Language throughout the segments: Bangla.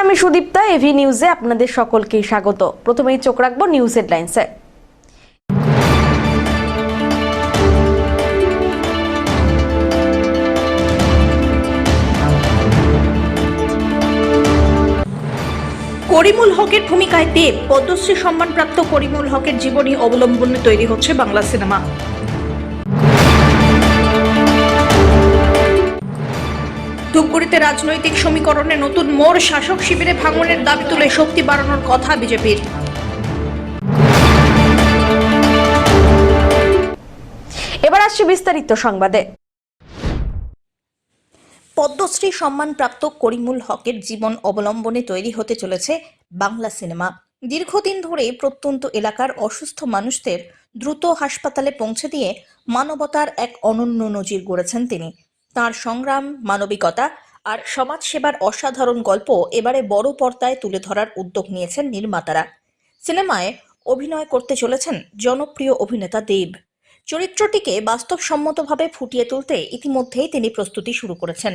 আমি সুদীপ্তা, এভি নিউজে আপনাদের সকলকে স্বাগত। প্রথমেই চোখ রাখবো নিউজ হেডলাইন্সে। করিমুল হকের ভূমিকায় দেব, পদ্মশ্রী সম্মানপ্রাপ্ত করিমুল হকের জীবনী অবলম্বনে তৈরি হচ্ছে বাংলা সিনেমা। ধূপগুড়িতে রাজনৈতিক সমীকরণে নতুন মোড়, শাসক শিবিরে ভাঙনের দাবি তুলে শক্তি বাড়ানোর কথা বিজেপির। এবার আসছে বিস্তারিত সংবাদে। পদ্মশ্রী সম্মানপ্রাপ্ত করিমুল হকের জীবন অবলম্বনে তৈরি হতে চলেছে বাংলা সিনেমা। দীর্ঘদিন ধরে প্রত্যন্ত এলাকার অসুস্থ মানুষদের দ্রুত হাসপাতালে পৌঁছে দিয়ে মানবতার এক অনন্য নজির গড়েছেন তিনি। তার সংগ্রাম, মানবিকতা আর সমাজসেবার অসাধারণ গল্প এবারে বড় পর্দায় তুলে ধরার উদ্যোগ নিয়েছেন নির্মাতারা। সিনেমায় অভিনয় করতে চলেছেন জনপ্রিয় অভিনেতা দেব। চরিত্রটিকে বাস্তবসম্মতভাবে ফুটিয়ে তুলতে ইতিমধ্যেই তিনি প্রস্তুতি শুরু করেছেন।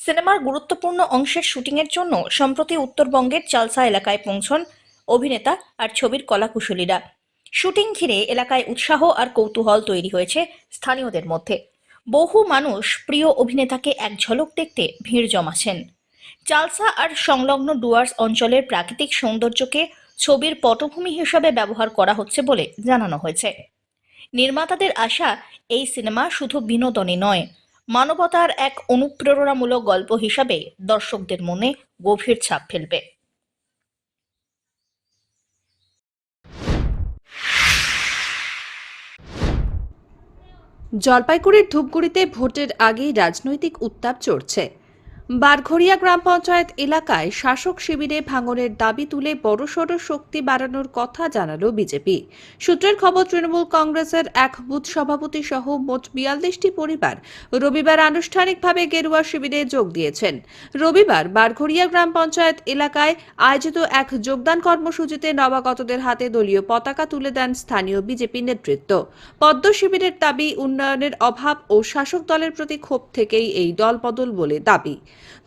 সিনেমার গুরুত্বপূর্ণ অংশের শুটিংয়ের জন্য সম্প্রতি উত্তরবঙ্গের চালসা এলাকায় পৌঁছন অভিনেতা আর ছবির কলাকুশলীরা। শুটিং ঘিরে এলাকায় উৎসাহ আর কৌতূহল তৈরি হয়েছে স্থানীয়দের মধ্যে। বহু মানুষ প্রিয় অভিনেতাকে এক ঝলক দেখতে ভিড় জমাচ্ছেন। চালসা আর সংলগ্ন ডুয়ার্স অঞ্চলের প্রাকৃতিক সৌন্দর্যকে ছবির পটভূমি হিসাবে ব্যবহার করা হচ্ছে বলে জানানো হয়েছে। নির্মাতাদের আশা, এই সিনেমা শুধু বিনোদনই নয়, মানবতার এক অনুপ্রেরণামূলক গল্প হিসাবে দর্শকদের মনে গভীর ছাপ ফেলবে। জলপাইগুড়ির ধূপগুড়িতে ভোটের আগেই রাজনৈতিক উত্তাপ চড়ছে। বারঘড়িয়া গ্রাম পঞ্চায়েত এলাকায় শাসক শিবিরে ভাঙনের দাবি তুলে বড়সড় শক্তি বাড়ানোর কথা জানালো বিজেপি। সূত্রের খবর, তৃণমূল কংগ্রেসের এক বুথ সভাপতি সহ মোট 42টি পরিবার রবিবার আনুষ্ঠানিকভাবে গেরুয়া শিবিরে যোগ দিয়েছেন। রবিবার বারঘড়িয়া গ্রাম পঞ্চায়েত এলাকায় আয়োজিত এক যোগদান কর্মসূচিতে নবাগতদের হাতে দলীয় পতাকা তুলে দেন স্থানীয় বিজেপি নেতৃত্ব। পদ্ম শিবিরের দাবি, উন্নয়নের অভাব ও শাসক দলের প্রতি ক্ষোভ থেকেই এই দলবদল বলে দাবি।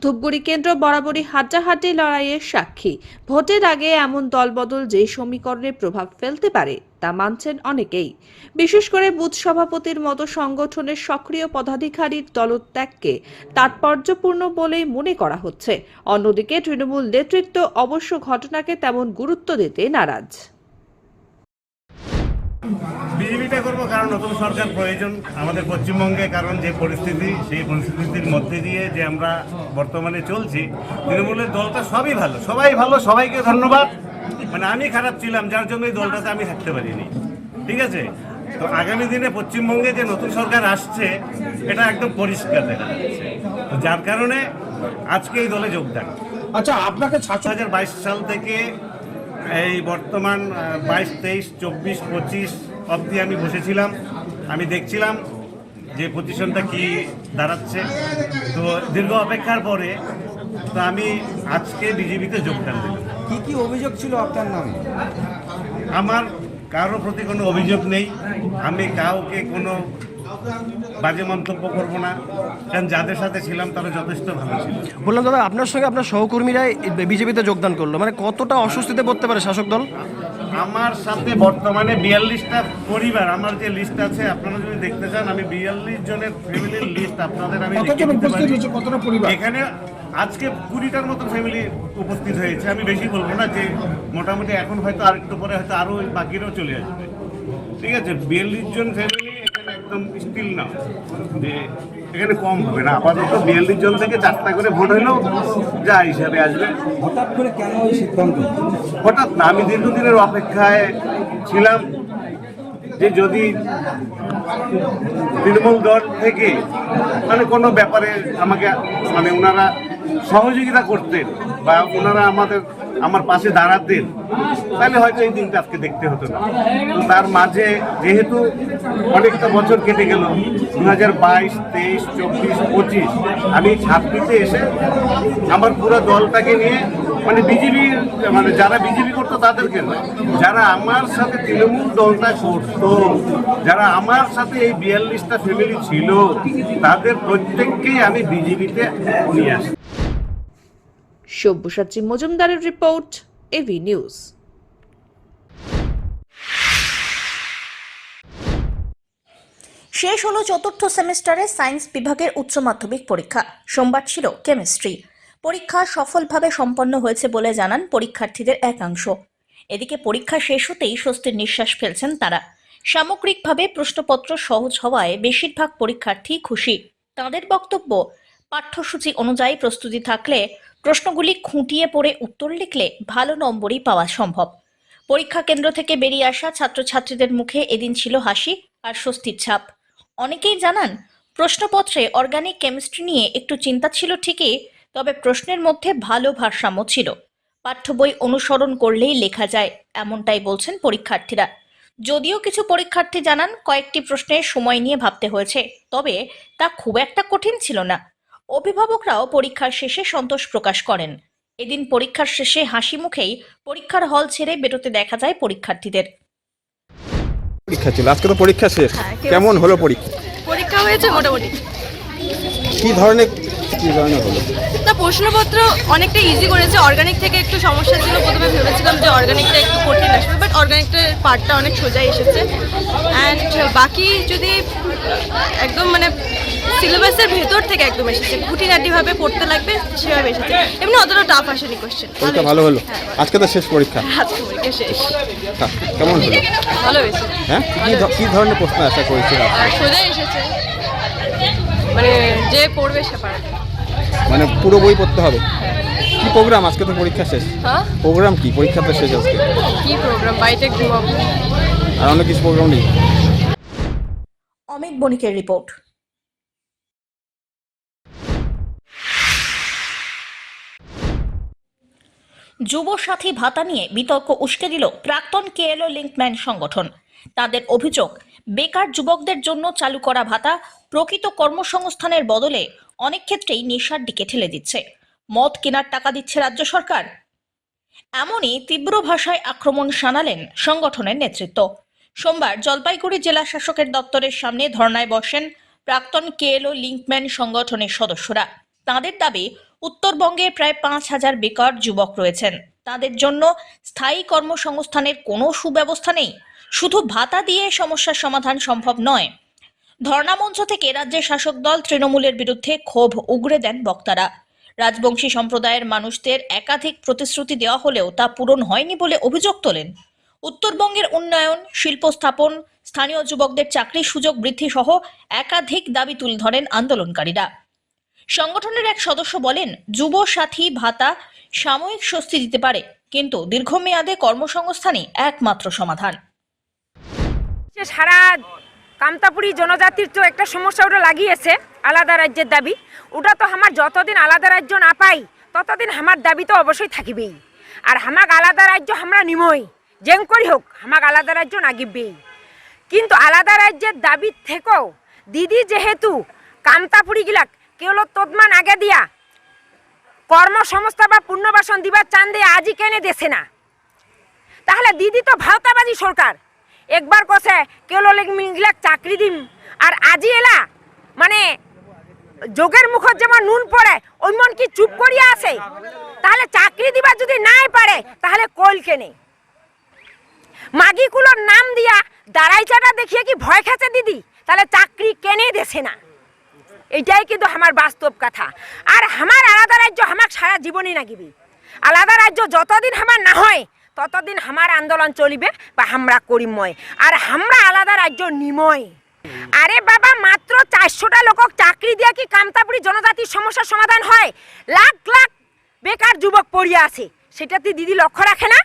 ধূপগুড়ি কেন্দ্র বরাবরই হাড্ডাহাড্ডি লড়াইয়ের সাক্ষী। ভোটের আগে এমন দলবদল যে সমীকরণে প্রভাব ফেলতে পারে তা মানছেন অনেকেই। বিশেষ করে বুথ সভাপতির মতো সংগঠনের সক্রিয় পদাধিকারীর দলত্যাগকে তাৎপর্যপূর্ণ বলেই মনে করা হচ্ছে। অন্যদিকে তৃণমূল নেতৃত্ব অবশ্য ঘটনাকে তেমন গুরুত্ব দিতে নারাজ। বিজেপিটা করবো কারণ নতুন সরকার প্রয়োজন আমাদের পশ্চিমবঙ্গে, কারণ যে পরিস্থিতি, সেই পরিস্থিতির মধ্যে দিয়ে যে আমরা বর্তমানে চলছি, তৃণমূলের দলটা সবই ভালো, সবাই ভালো, সবাইকে ধন্যবাদ। মানে আমি খারাপ ছিলাম, যার জন্য এই দলটাতে আমি থাকতে পারিনি, ঠিক আছে? তো আগামী দিনে পশ্চিমবঙ্গে যে নতুন সরকার আসছে এটা একদম পরিষ্কার দেখা যাচ্ছে, তো যার কারণে আজকে এই দলে যোগদান। আচ্ছা, আপনাকে 2022 সাল থেকে এই বর্তমান 22, 23, 24, 25 অবধি আমি বসেছিলাম, আমি দেখছিলাম যে পজিশনটা কি দাঁড়াচ্ছে। তো দীর্ঘ অপেক্ষার পরে তো আমি আজকে বিজেপিতে যোগদান দিলাম। কি কি অভিযোগ ছিল আপনার নামে? আমার কারোর প্রতি কোনো অভিযোগ নেই, আমি কাউকে কোনো বাজে মন্তব্য করবো না, কারণ যাদের সাথে ছিলাম তারা যথেষ্ট ভালো ছিল। বললাম দাদা, আপনার সঙ্গে আপনার সহকর্মীরাই বিজেপিতে যোগদান করলো, মানে কতটা অস্বস্তিতে পড়তে পারে শাসক দল? আমার সাথে বর্তমানে 42টা পরিবার, আমার যে লিস্ট আছে আপনারা যদি দেখতে চান, আমি 42 জনের ফ্যামিলির লিস্ট আপনাদের আমি এখানে আজকে 20টার মতো ফ্যামিলি উপস্থিত হয়েছে। আমি বেশি বলবো না, যে মোটামুটি এখন হয়তো আর একটু পরে হয়তো আরও বাকিরাও চলে আসবে, ঠিক আছে? 42 জন ফ্যামিলি এখানে একদম স্টিল না, যে এখানে কম হবে না। আপাতত 42 জন থেকে 4টা করে ভোট হলেও যা হিসাবে আসবে। হঠাৎ করে কেন এই সিদ্ধান্ত? হঠাৎ না, আমি দীর্ঘদিনের অপেক্ষায় ছিলাম যে যদি তৃণমূল দল থেকে মানে কোনো ব্যাপারে আমাকে মানে ওনারা সহযোগিতা করতেন বা ওনারা আমার পাশে দাঁড়াতেন, তাহলে হয়তো এই দিনটা আজকে দেখতে হতো না। তো তার মাঝে যেহেতু অনেকটা বছর কেটে গেল, 2022, 23, 24, 25, আমি 26-এ এসে আমার পুরো দলটাকে নিয়ে, মানে বিজেপি, মানে যারা বিজেপি করতো তাদেরকে নয়, যারা আমার সাথে তৃণমূল দলটা করতো, যারা আমার সাথে এই 42টা ফ্যামিলি ছিল, তাদের প্রত্যেককেই আমি বিজেপিতে নিয়ে আসি। সব্যসাচী মজুমদারের রিপোর্ট, এভি নিউজ। শেষ হলো চতুর্থ সেমিস্টারে সায়েন্স বিভাগের উচ্চ মাধ্যমিক পরীক্ষা। সোমবার ছিল কেমিস্ট্রি। পরীক্ষা সফলভাবে সম্পন্ন হয়েছে বলে জানান পরীক্ষার্থীদের একাংশ। এদিকে পরীক্ষা শেষ হতেই স্বস্তির নিঃশ্বাস ফেলছেন তারা। সামগ্রিকভাবে প্রশ্নপত্র সহজ হওয়ায় বেশিরভাগ পরীক্ষার্থী খুশি। তাদের বক্তব্য, পাঠ্যসূচি অনুযায়ী প্রস্তুতি থাকলে প্রশ্নগুলি খুঁটিয়ে পড়ে উত্তর লিখলে ভালো নম্বরই পাওয়া সম্ভব। পরীক্ষা কেন্দ্র থেকে বেরিয়ে আসা ছাত্রছাত্রীদের মুখে এদিন ছিল হাসি আর স্বস্তির ছাপ। অনেকেই জানান, প্রশ্নপত্রে অর্গানিক কেমিস্ট্রি নিয়ে একটু চিন্তা ছিল ঠিকই, তবে প্রশ্নের মধ্যে ভালো ভারসাম্য ছিল। পাঠ্য বই অনুসরণ করলেই লেখা যায়, এমনটাই বলছেন পরীক্ষার্থীরা। যদিও কিছু পরীক্ষার্থী জানান কয়েকটি প্রশ্নে সময় নিয়ে ভাবতে হয়েছে, তবে তা খুব একটা কঠিন ছিল না। অভিভাবকরাও পরীক্ষার শেষে সন্তোষ প্রকাশ করেন। এদিন পরীক্ষার শেষে হাসি মুখেই পরীক্ষার হল ছেড়ে বেরোতে দেখা যায় পরীক্ষার্থীদের। পরীক্ষা ছিল, আজকে তো পরীক্ষা শেষ। কেমন হলো পরীক্ষা? পরীক্ষা হয়েছে মোটামুটি। কি ধরনের হলো? তা প্রশ্নপত্র অনেকটা ইজি করেছে। অর্গানিক থেকে একটু সমস্যা ছিল, প্রথমে ভেবেছিলাম যে অর্গানিকটা একটু কঠিন আসবে, বাট অর্গানিকটার পার্টটা অনেক সোজাই এসেছে। অ্যান্ড বাকি যদি একদম মানে সিলেবাসের ভেতর থেকে একদম এসেছে, খুঁটিনাটিভাবে পড়তে লাগবে সেভাবে এসেছে। এমনি অতটা টাফ আসেনি কোশ্চেন। পরীক্ষা ভালো হলো? আজকে তো শেষ পরীক্ষা। আজকে পরীক্ষা শেষ। কেমন হলো? ভালো হয়েছে। হ্যাঁ, কি ধরনের প্রশ্ন আশা করেছিল? আর সোজাই এসেছে, মানে যে পড়বে সে পারবে। মানে পুরো বই পড়তে হবে? কি প্রোগ্রাম? আজকে তো পরীক্ষা শেষ। হ্যাঁ, প্রোগ্রাম কি? পরীক্ষা তো শেষ আজকে। কি প্রোগ্রাম? বাইটেক ঘুমাবো। আর অন্য কিছু প্রোগ্রাম নেই? অমিত বণিকের রিপোর্ট। যুবসাথী ভাতা নিয়ে বিতর্ক উস্কে দিল প্রাক্তন কেএলও লিঙ্কম্যান সংগঠন। তাদের অভিযোগ, বেকার যুবকদের জন্য চালু করা ভাতা প্রকৃত কর্মসংস্থানের বদলে অনেক ক্ষেত্রেই নেশার দিকে ঠেলে দিচ্ছে। মদ কেনার টাকা দিচ্ছে রাজ্য সরকার। এমনই তীব্র ভাষায় আক্রমণ শানালেন সংগঠনের নেতৃত্ব। সোমবার জলপাইগুড়ি জেলা শাসকের দপ্তরের সামনে ধর্নায় বসেন প্রাক্তন কেএলও লিঙ্কম্যান সংগঠনের সদস্যরা। তাদের দাবি, উত্তরবঙ্গে প্রায় 5,000 বেকার যুবক রয়েছেন। তাদের জন্য স্থায়ী কর্মসংস্থানের কোনো সুব্যবস্থা নেই। শুধু ভাতা দিয়ে সমস্যার সমাধান সম্ভব নয়। ধর্ণা মঞ্চ থেকে রাজ্যের শাসক দল তৃণমূলের বিরুদ্ধে ক্ষোভ উগরে দেন বক্তারা। রাজবংশী সম্প্রদায়ের মানুষদের একাধিক প্রতিশ্রুতি দেওয়া হলেও তা পূরণ হয়নি বলে অভিযোগ তোলেন। উত্তরবঙ্গের উন্নয়ন, শিল্প স্থাপন, স্থানীয় যুবকদের চাকরির সুযোগ বৃদ্ধি সহ একাধিক দাবি তুলে ধরেন আন্দোলনকারীরা। সংগঠনের এক সদস্য বলেন, যুব সাথী ভাতা সাময়িক স্বস্তি দিতে পারে, কিন্তু দীর্ঘমেয়াদে কর্মসংস্থানই একমাত্র সমাধান। সারা কামতাপুরি জনজাতির তো একটা সমস্যা ওটা লাগিয়েছে, আলাদা রাজ্যের দাবি। ওটা তো আমার যতদিন আলাদা রাজ্য না পাই ততদিন আমার দাবি তো অবশ্যই থাকিবেই। আর আমাক আলাদা রাজ্য আমরা নিমই, যেং করি হোক আমাক আলাদা রাজ্য নাগিবেই। কিন্তু আলাদা রাজ্যের দাবির থেকেও দিদি যেহেতু কামতাপুরি গিলাক কেবল তদমান আগে দিয়া কর্মসংস্থা বা পুনর্বাসন দিবার চান দিয়ে আজই কেনে দেছে না, তাহলে দিদি তো ভাওতাবাজি সরকার। একবার কষে কেউ মিলাক চাকরি দিম, আর আজি এলা মানে যোগের মুখত যেমন নুন পড়ে ওই মন কি চুপ করিয়া আছে? তাহলে চাকরি দিবা যদি নাই পারে তাহলে কইল কেনে? মাগিকুলোর নাম দিয়া দাঁড়াইচাটা দেখিয়ে কি ভয় খেছে দিদি? তাহলে চাকরি কেনে দেছে না, এইটাই কিন্তু আমার বাস্তব কথা। আর আমার আলাদা রাজ্য আমাক সারা জীবনই নাগিবি। আলাদা রাজ্য যতদিন আমার না হয় ততদিন আমার আন্দোলন চলিবে বা আমরা করিময়, আর আমরা আলাদা রাজ্য নিময়। আরে বাবা, মাত্র 400টা লোকক চাকরি দিয়া কি কামতাপুরি জনজাতির সমস্যার সমাধান হয়? লাখ লাখ বেকার যুবক পড়িয়া আছে, সেটাতে দিদি লক্ষ্য রাখে না।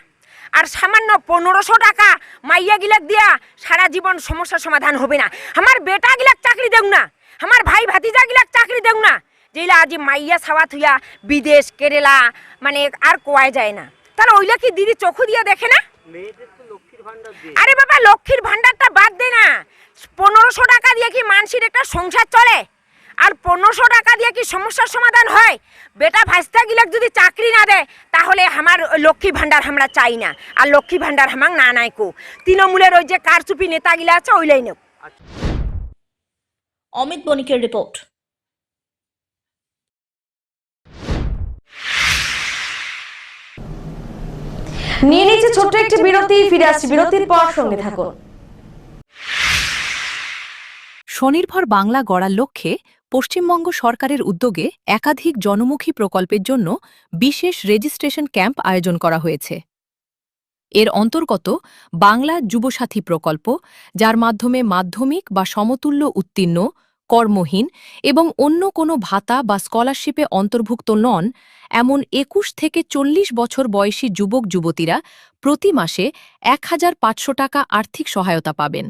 আর সামান্য 1500 টাকা মাইয়া গিলাক দিয়া সারা জীবন সমস্যার সমাধান হবে না। আমার বেটা গিলাক চাকরি দেউ না, আমার ভাই ভাতিজা গিলাক চাকরি দেউ না, যেইলা আজি মাইয়া ছাওয়া থুইয়া বিদেশ কেরালা মানে আর কোয়াই যায় না। তাহলে ওইলা কি দিদি চোখু দিয়ে দেখে না? আরে বাবা, লক্ষ্মীর ভান্ডারটা বাদ দে না। 1500 টাকা দিয়ে কি মানুষের একটা সংসার চলে? আর 1500 টাকা দিয়ে কি সমস্যার সমাধান হয়? বেটা ভাইস্তা গিলাক যদি চাকরি না দেয় তাহলে আমার লক্ষ্মী ভান্ডার আমরা চাই না। আর লক্ষ্মী ভান্ডার হামাক না নাই কো। তৃণমূলের ওই যে কারচুপি নেতা গিলা আছে ওইলাই নেও। অমিত বণিকের রিপোর্ট। নিয়ে নিচ্ছে ছোট্ট একটি বিরতি, ফিরে আসছি বিরতির পর, সঙ্গে থাকুন। স্বনির্ভর বাংলা গড়ার লক্ষ্যে পশ্চিমবঙ্গ সরকারের উদ্যোগে একাধিক জনমুখী প্রকল্পের জন্য বিশেষ রেজিস্ট্রেশন ক্যাম্প আয়োজন করা হয়েছে। এর অন্তর্গত বাংলা যুবসাথী প্রকল্প, যার মাধ্যমে মাধ্যমিক বা সমতুল্য উত্তীর্ণ, কর্মহীন এবং অন্য কোনো ভাতা বা স্কলারশিপে অন্তর্ভুক্ত নন এমন ২১ থেকে ৪০ বছর বয়সী যুবক যুবতীরা প্রতি মাসে ১,৫০০ টাকা আর্থিক সহায়তা পাবেন।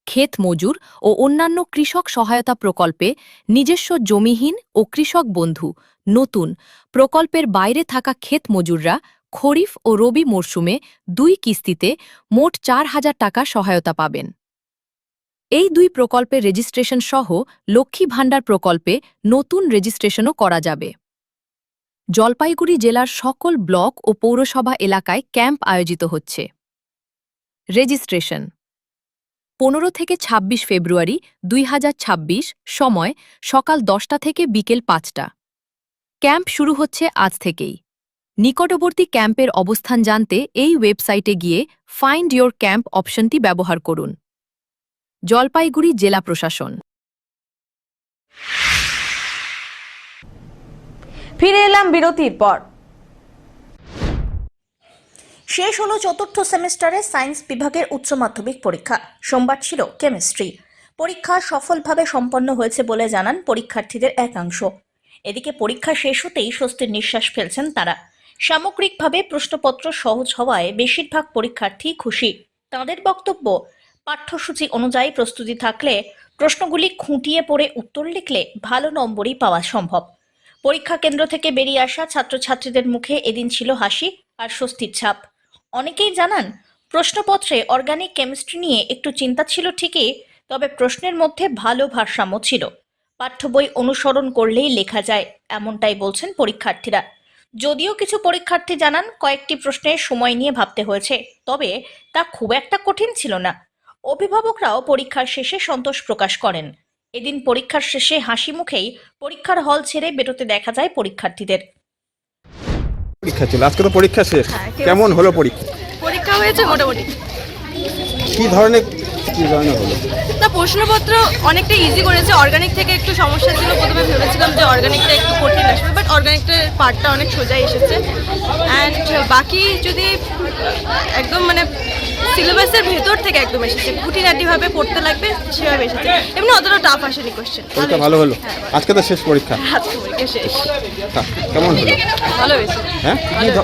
ক্ষেত মজুর ও অন্যান্য কৃষক সহায়তা প্রকল্পে নিজস্ব জমিহীন ও কৃষক বন্ধু নতুন প্রকল্পের বাইরে থাকা ক্ষেত মজুররা খরিফ ও রবি মরশুমে ২ কিস্তিতে মোট ৪,০০০ টাকা সহায়তা পাবেন। এই ২ প্রকল্পের রেজিস্ট্রেশন সহ লক্ষ্মী ভাণ্ডার প্রকল্পে নতুন রেজিস্ট্রেশনও করা যাবে। জলপাইগুড়ি জেলার সকল ব্লক ও পৌরসভা এলাকায় ক্যাম্প আয়োজিত হচ্ছে। রেজিস্ট্রেশন ১৫ থেকে ২৬ ফেব্রুয়ারি ২০২৬, সময় সকাল ১০টা থেকে বিকেল ৫টা। ক্যাম্প শুরু হচ্ছে আজ থেকেই। নিকটবর্তী ক্যাম্পের অবস্থান জানতে এই ওয়েবসাইটে গিয়ে ফাইন্ড ইয়োর ক্যাম্প অপশনটি ব্যবহার করুন। জলপাইগুড়ি জেলা প্রশাসন। ফিরে এলাম বিরতির পর। শেষ হলো চতুর্থ সেমিস্টারের সায়েন্স বিভাগের উচ্চ মাধ্যমিক পরীক্ষা। সোমবার ছিল কেমিস্ট্রি। পরীক্ষা সফলভাবে সম্পন্ন হয়েছে বলে জানান পরীক্ষার্থীদের একাংশ। এদিকে পরীক্ষা শেষ হতেই স্বস্তির নিঃশ্বাস ফেলছেন তারা। সামগ্রিকভাবে প্রশ্নপত্র সহজ হওয়ায় বেশিরভাগ পরীক্ষার্থী খুশি। তাদের বক্তব্য, পাঠ্যসূচি অনুযায়ী প্রস্তুতি থাকলে প্রশ্নগুলি খুঁটিয়ে পড়ে উত্তর লিখলে ভালো নম্বরই পাওয়া সম্ভব। পরীক্ষা কেন্দ্র থেকে বেরিয়ে আসা ছাত্রছাত্রীদের মুখে এদিন ছিল হাসি আর স্বস্তির ছাপ। অনেকেই জানান, প্রশ্নপত্রে অর্গানিক কেমিস্ট্রি নিয়ে একটু চিন্তা ছিল ঠিকই, তবে প্রশ্নের মধ্যে ভালো ভারসাম্য ছিল। পাঠ্য বই অনুসরণ করলেই লেখা যায়, এমনটাই বলছেন পরীক্ষার্থীরা। যদিও কিছু পরীক্ষার্থী জানান কয়েকটি প্রশ্নের সময় নিয়ে ভাবতে হয়েছে, তবে তা খুব একটা কঠিন ছিল না। অভিভাবকরাও পরীক্ষার শেষে সন্তোষ প্রকাশ করেন। এদিন পরীক্ষার শেষে হাসি মুখেই পরীক্ষার হল ছেড়ে বেরোতে দেখা যায় পরীক্ষার্থীদের। পরীক্ষা ছিল, আজকে তো পরীক্ষা শেষ, কেমন হলো পরীক্ষা? পরীক্ষা হয়েছে মোটামুটি। কি ধরনের হলো? না, প্রশ্নপত্র অনেকটা ইজি করেছে। অর্গানিক থেকে একটু সমস্যা ছিল, প্রথমে ভেবেছিলাম যে অর্গানিকটা একটু কঠিন আসবে, বাট অর্গানিকটার পার্টটা অনেক সোজা এসেছে। অ্যান্ড বাকি যদি একদম মানে সিলেবাসের ভেতর থেকে একদম এসেছে, খুঁটিনাটিভাবে পড়তে লাগবে সেভাবে এসেছে। এমনি অতটা টাফ আসেনি কোশ্চেন। পরীক্ষা ভালো হলো? আজকে তো শেষ পরীক্ষা। আজকে পরীক্ষা শেষ। কেমন হলো? ভালো হয়েছে। হ্যাঁ,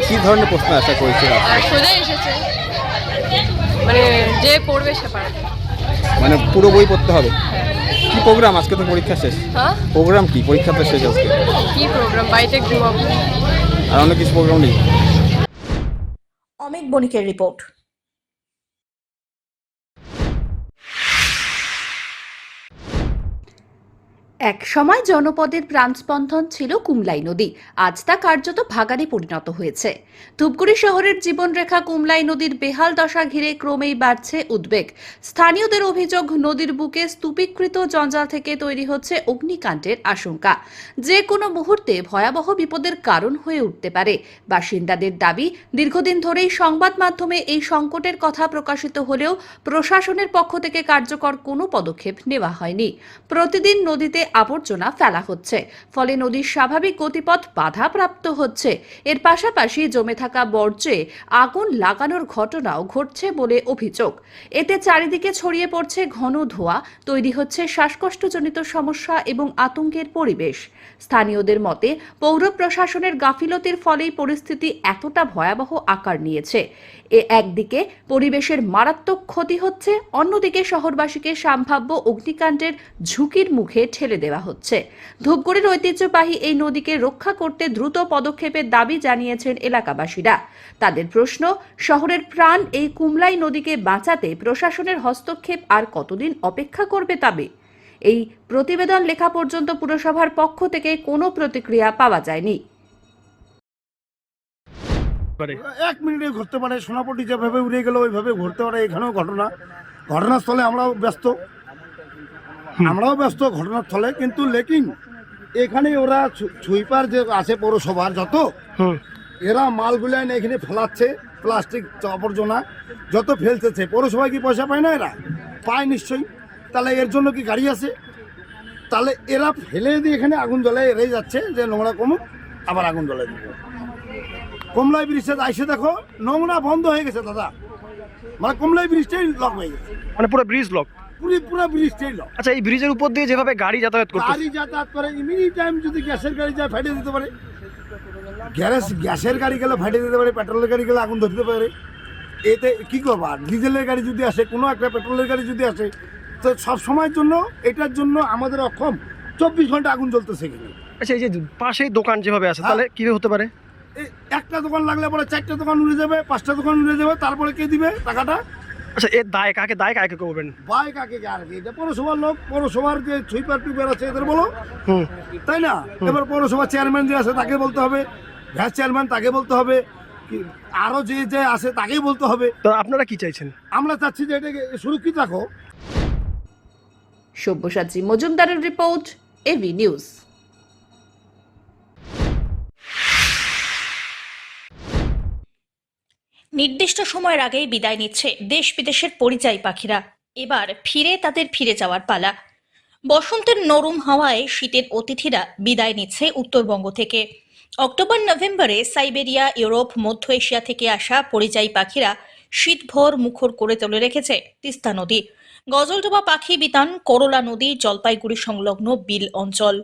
কি ধরনের প্রশ্ন আশা করেছিল? সোজা এসেছে, মানে যে পড়বে সে পারবে। মানে পুরো বই পড়তে হবে? কি প্রোগ্রাম? আজকে তো পরীক্ষা শেষ। হ্যাঁ, প্রোগ্রাম কি? পরীক্ষা তো শেষ আজকে। কি প্রোগ্রাম? বাড়িতে ঘুমাবো। আর অন্য কিছু প্রোগ্রাম নেই? অমিত বণিকের রিপোর্ট। এক সময় জনপদের প্রাণস্পন্দন ছিল কুমলাই নদী, আজ তা কার্যত ভাগাড়ে পরিণত হয়েছে। ধূপগুড়ি শহরের জীবনরেখা কুমলাই নদীর বেহাল দশা ঘিরে ক্রমেই বাড়ছে উদ্বেগ। স্থানীয়দের অভিযোগ, নদীর বুকে স্তূপীকৃত জঞ্জাল থেকে তৈরি হচ্ছে অগ্নিকাণ্ডের আশঙ্কা, যে কোনো মুহূর্তে ভয়াবহ বিপদের কারণ হয়ে উঠতে পারে। বাসিন্দাদের দাবি, দীর্ঘদিন ধরেই সংবাদ মাধ্যমে এই সংকটের কথা প্রকাশিত হলেও প্রশাসনের পক্ষ থেকে কার্যকর কোনো পদক্ষেপ নেওয়া হয়নি। প্রতিদিন নদীতে আবর্জনা ফেলা হচ্ছে, ফলে নদীর স্বাভাবিক গতিপথ বাধাপ্রাপ্ত হচ্ছে। এর পাশাপাশি জমে থাকা বর্জ্যে আগুন লাগানোর ঘটনাও ঘটছে বলে অভিযোগ। এতে চারিদিকে ছড়িয়ে পড়ছে ঘন ধোঁয়া, তৈরি হচ্ছে শ্বাসকষ্টজনিত সমস্যা এবং আতঙ্কের পরিবেশ। স্থানীয়দের মতে, পৌর প্রশাসনের গাফিলতির ফলেই পরিস্থিতি এতটা ভয়াবহ আকার নিয়েছে। একদিকে পরিবেশের মারাত্মক ক্ষতি হচ্ছে, অন্যদিকে শহরবাসীকে সম্ভাব্য অগ্নিকাণ্ডের ঝুঁকির মুখে ঠেলে দেওয়া হচ্ছে। ধূপগুড়ির ঐতিহ্যবাহী এই নদীকে রক্ষা করতে দ্রুত পদক্ষেপের দাবি জানিয়েছেন এলাকাবাসীরা। তাদের প্রশ্ন, শহরের প্রাণ এই কুমলাই নদীকে বাঁচাতে প্রশাসনের হস্তক্ষেপ আর কতদিন অপেক্ষা করবে তবে? এই প্রতিবেদন লেখা পর্যন্ত পুরসভার পক্ষ থেকে কোনো প্রতিক্রিয়া পাওয়া যায়নি। 1 মিনিটে ঘুরতে পারে, সোনাপট্টি যেভাবে উড়ে গেল ওইভাবে ঘুরতে পারে। এখানেও ঘটনাস্থলে আমরাও ব্যস্ত ঘটনাস্থলে, কিন্তু লেকিন এখানে ওরা সুইপার যে আছে পৌরসভার যত এরা মালগুলো এনে এখানে ফেলাচ্ছে, প্লাস্টিক আবর্জনা যত ফেলতেছে। পৌরসভায় কি পয়সা পায় না? এরা পায় নিশ্চয়ই। তাহলে এর জন্য কি গাড়ি আছে? তাহলে এরা ফেলে দিয়ে এখানে আগুন জ্বলায় এরাই যাচ্ছে যে নোংরা কমুক, আবার আগুন জ্বলাই দিব। কমলাই ব্রিজে আইসে দেখো নোংরা বন্ধ হয়ে গেছে দাদা, মানে কমলাই ব্রিজটাই লক হয়ে গেছে, মানে পুরো ব্রিজ লক। পুরো ব্রিজটাই লক। আচ্ছা, এই ব্রিজের উপর দিয়ে যেভাবে গাড়ি যাতায়াত করছে, গাড়ি যাতায়াত করে এনি টাইম যদি গ্যাসের গাড়ি যায় ফাটিয়ে দিতে পারে। গ্যাসের গাড়ি গেলে ফাটিয়ে দিতে পারে, পেট্রোলের গাড়ি গেলে আগুন ধরতে পারে। এতে কি করবা? ডিজেলের গাড়ি যদি আসে, কোনো একটা পেট্রোলের গাড়ি যদি আসে, তো সব সময়ের জন্য এটার জন্য আমাদের অক্ষম। 24 ঘন্টা আগুন জ্বলতেছে এখানে। আচ্ছা, এই যে পাশেই দোকান যেভাবে আছে, তাহলে কিভাবে হতে পারে? একটা দোকান লাগলে পরে 4টা দোকান উড়ে যাবে, 5টা দোকান উড়ে যাবে, তারপরে কে দিবে টাকাটা? আচ্ছা, এর দায় কাকে করবেন? ভাই কাকে আর কি? এটা পৌরসভার লোক, পৌরসভার যে সুইপার টুইপার আছে এদের বলো, তাই না? এবার পৌরসভার চেয়ারম্যান যে আছে তাকে বলতে হবে, ভাইস চেয়ারম্যান তাকে বলতে হবে, আরো যে আছে তাকেই বলতে হবে। তো আপনারা কি চাইছেন? আমরা চাচ্ছি যে এটাকে সুরক্ষিত রাখো। সব্যসাচী মজুমদারের রিপোর্ট, এবি নিউজ। নির্দিষ্ট সময়ের আগেই বিদায় নিচ্ছে দেশ বিদেশের পরিযায়ী পাখিরা। এবার তাদের ফিরে যাওয়ার পালা। বসন্তের নরম হাওয়ায় শীতের অতিথিরা বিদায় নিচ্ছে উত্তরবঙ্গ থেকে। অক্টোবর নভেম্বরে সাইবেরিয়া, ইউরোপ, মধ্য এশিয়া থেকে আসা পরিযায়ী পাখিরা শীতভর মুখর করে তুলে রেখেছে তিস্তা নদী। গজলডোবা পাখি বিতান করলা নদী, জলপাইগুড়ি সংলগ্ন বিল অঞ্চল।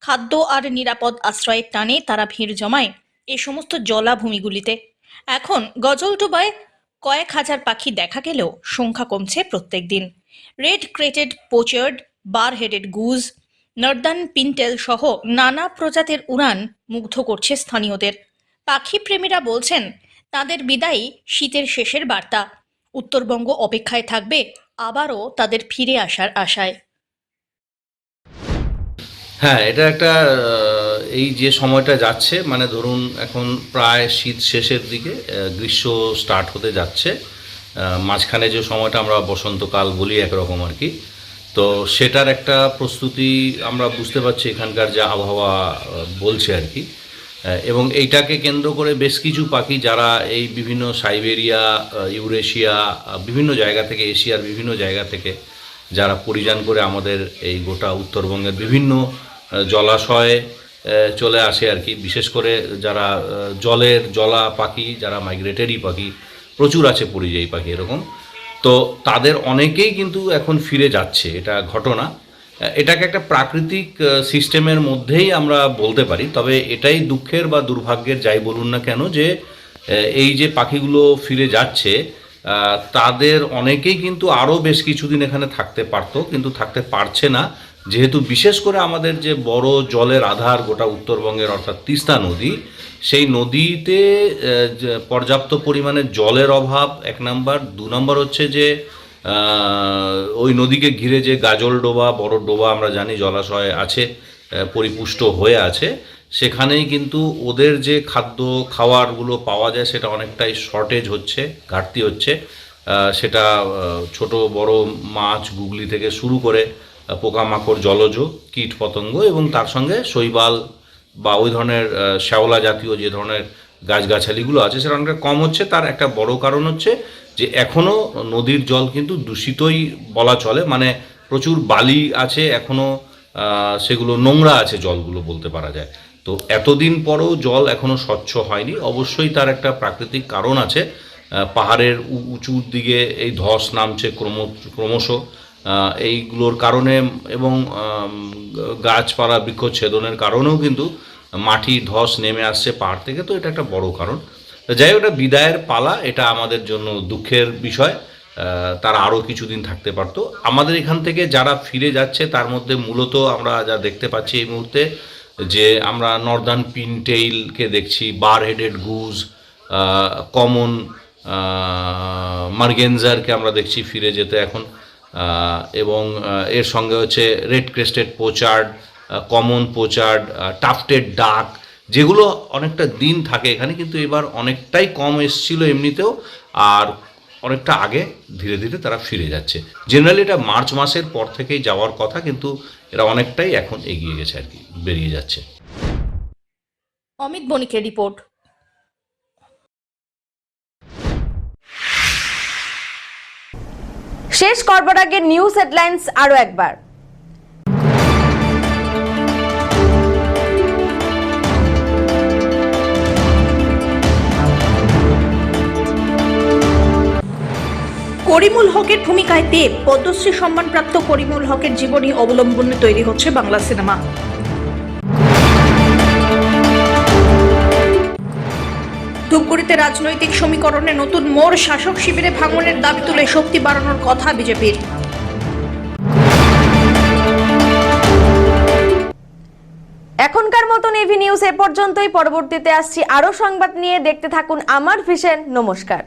খাদ্য আর নিরাপদ আশ্রয়ের টানে তারা ভিড় জমায় এ সমস্ত জলাভূমিগুলিতে। এখন গজলডোবায় কয়েক হাজার পাখি দেখা গেলেও সংখ্যা কমছে প্রত্যেক দিন। রেড ক্রেটেড পোচার্ড, বার হেডেড গুজ, নর্দার্ন পিন্টেল সহ নানা প্রজাতির উড়ান মুগ্ধ করছে স্থানীয়দের। পাখি প্রেমীরা বলছেন তাদের বিদায়ী শীতের শেষের বার্তা। উত্তরবঙ্গ অপেক্ষায় থাকবে আবারও তাদের ফিরে আসার আশায়। হ্যাঁ, এটা একটা এই যে সময়টা যাচ্ছে, মানে ধরুন এখন প্রায় শীত শেষের দিকে, গ্রীষ্ম স্টার্ট হতে যাচ্ছে, মাঝখানে যে সময়টা আমরা বসন্তকাল বলি একরকম আর কি। তো সেটার একটা প্রস্তুতি আমরা বুঝতে পারছি এখানকার যে আবহাওয়া বলছে আর কি। এবং এইটাকে কেন্দ্র করে বেশ কিছু পাখি যারা এই বিভিন্ন সাইবেরিয়া, ইউরেশিয়া, বিভিন্ন জায়গা থেকে, এশিয়ার বিভিন্ন জায়গা থেকে যারা পরিযান করে আমাদের এই গোটা উত্তরবঙ্গের বিভিন্ন জলাশয়ে চলে আসে আর কি। বিশেষ করে যারা জলা পাখি, যারা মাইগ্রেটরি পাখি প্রচুর আছে, পরিযায়ী পাখি এরকম, তো তাদের অনেকেই কিন্তু এখন ফিরে যাচ্ছে। এটা ঘটনা, এটাকে একটা প্রাকৃতিক সিস্টেমের মধ্যেই আমরা বলতে পারি। তবে এটাই দুঃখের বা দুর্ভাগ্যের, যাই বলুন না কেন, যে এই যে পাখিগুলো ফিরে যাচ্ছে তাদের অনেকেই কিন্তু আরও বেশ কিছুদিন এখানে থাকতে পারতো, কিন্তু থাকতে পারছে না, যেহেতু বিশেষ করে আমাদের যে বড় জলের আধার গোটা উত্তরবঙ্গের অর্থাৎ তিস্তা নদী, সেই নদীতে পর্যাপ্ত পরিমাণে জলের অভাব 1 নাম্বার। 2 নাম্বার হচ্ছে যে ওই নদীকে ঘিরে যে গাজলডোবা, বড় ডোবা আমরা জানি জলাশয় আছে, পরিপুষ্ট হয়ে আছে, সেখানেই কিন্তু ওদের যে খাদ্য খাওয়ারগুলো পাওয়া যায় সেটা অনেকটাই শর্টেজ হচ্ছে, ঘাটতি হচ্ছে। সেটা ছোট বড় মাছ, গুগলি থেকে শুরু করে পোকামাকড়, জলজ কীট পতঙ্গ এবং তার সঙ্গে শৈবাল বা ওই ধরনের শ্যাওলা জাতীয় যে ধরনের গাছগাছালিগুলো আছে সেটা অনেকটা কম হচ্ছে। তার একটা বড় কারণ হচ্ছে যে এখনও নদীর জল কিন্তু দূষিতই বলা চলে, মানে প্রচুর বালি আছে এখনও, সেগুলো নোংরা আছে জলগুলো বলতে পারা যায়। তো এতদিন পরেও জল এখনও স্বচ্ছ হয়নি। অবশ্যই তার একটা প্রাকৃতিক কারণ আছে। পাহাড়ের উঁচুর দিকে এই ধস নামছে ক্রমশ, এইগুলোর কারণে এবং গাছপালা বৃক্ষচ্ছেদনের কারণেও কিন্তু মাটির ধস নেমে আসছে পাহাড় থেকে। তো এটা একটা বড় কারণ। যাই হোক, এটা বিদায়ের পালা, এটা আমাদের জন্য দুঃখের বিষয়। তারা আরও কিছুদিন থাকতে পারতো। আমাদের এখান থেকে যারা ফিরে যাচ্ছে তার মধ্যে মূলত আমরা যা দেখতে পাচ্ছি এই মুহূর্তে, যে আমরা নর্দার্ন পিনটেইলকে দেখছি, বার হেডেড গুজ, কমন মার্গেনজারকে আমরা দেখছি ফিরে যেতে এখন, এবং এর সঙ্গে হচ্ছে red crested pochard, common pochard, tufted duck, যেগুলো অনেকটা দিন থাকে এখানে, কিন্তু এবার অনেকটাই কম এসছিল এমনিতেও, আর অনেকটা আগে ধীরে ধীরে তারা ফিরে যাচ্ছে। জেনারেলি এটা মার্চ মাসের পর থেকেই যাওয়ার কথা, কিন্তু এরা অনেকটাই এখন এগিয়ে গেছে আর কি, বেরিয়ে যাচ্ছে। অমিত বণিকের রিপোর্ট। শেষ করবার আগে নিউজ হেডলাইন্স আরো একবার। করিমুল হকের ভূমিকায় দেব, পদ্মশ্রী সম্মানপ্রাপ্ত করিমুল হকের জীবনী অবলম্বনে তৈরি হচ্ছে বাংলা সিনেমা। ধূপগুড়িতে রাজনৈতিক সমীকরণে নতুন মোড়, শাসক শিবিরে ভাঙনের দাবি তুলে শক্তি বাড়ানোর কথা বিজেপির। এখনকার মতন এভি নিউজ এ পর্যন্তই। পরবর্তীতে আসছি আরো সংবাদ নিয়ে। দেখতে থাকুন আমার ভিশন। নমস্কার।